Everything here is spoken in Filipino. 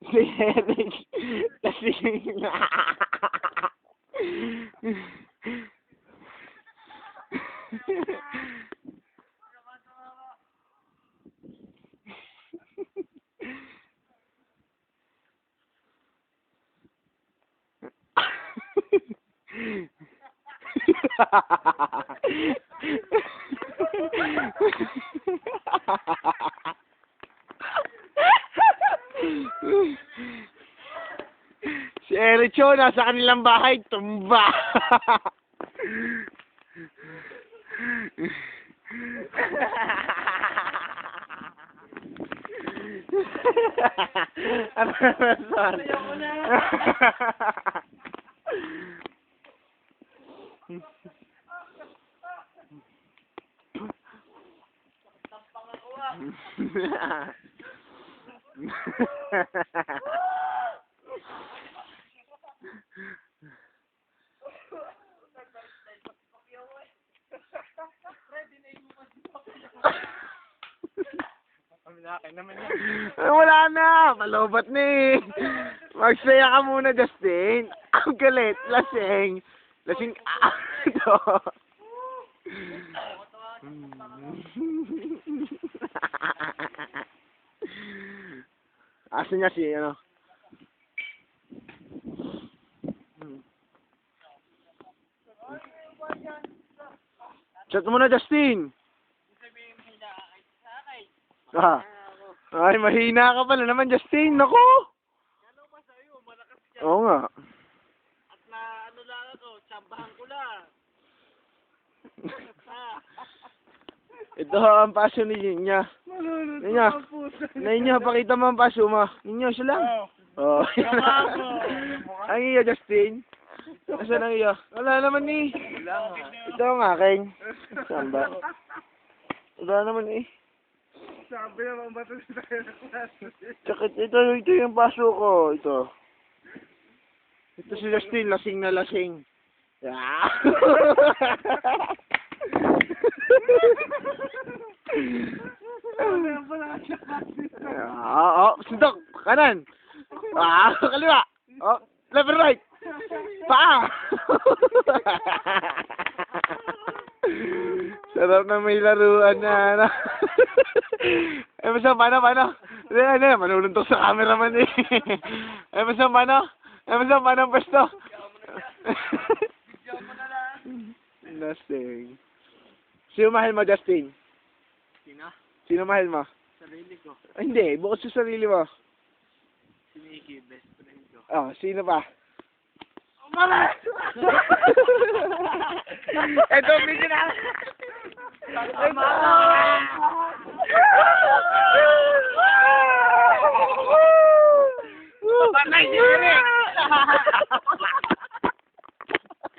Si Eric. Lasing. Si Ericho nasa kanilang bahay, tumba. Ano naman? Ayoko na. Tampang ako ah. Wala na, palobat na eh. Magsaya ka muna, Justin. Ang galit, lasing. Lasing, ito. Asan niya si, ano? Chat mo na, Justin. Ah. Ay, mahina ka pala naman, Justin. Naku! Ano pa sa'yo? Malakas ka. Oo nga. At na ano lang ako, tsambahan ko lang. Ito ang paso ni Ninya. Ninya, Ninya, pakita mo ang paso mo. Ninya, siya lang. Oh. Ang iya, Justin. Nasaan ang iya? Wala naman eh. Ito ang aking. Samba. Wala naman eh. Sabi naman ba ito tayo na klase? Tsaka ito yung paso ko. Ito. Ito si Justin, lasing na lasing. Yeah. Sundok, kanan. Kaliwa. Oh, left and right. Paa. Sarap na may laruan na, ano. Eh, basta, paano? Ano, manuluntok sa cameraman eh. Eh, basta, paano ang pwesto? Nasing. Sino mahal mo, Justin? Sino? Sino mahal mo? Sarili ko. Ay, hindi, bukod sa sarili mo. Si Mickey, best friend ko. Oh, sino pa? Mama! Ito, medyo na. Patay si Eric!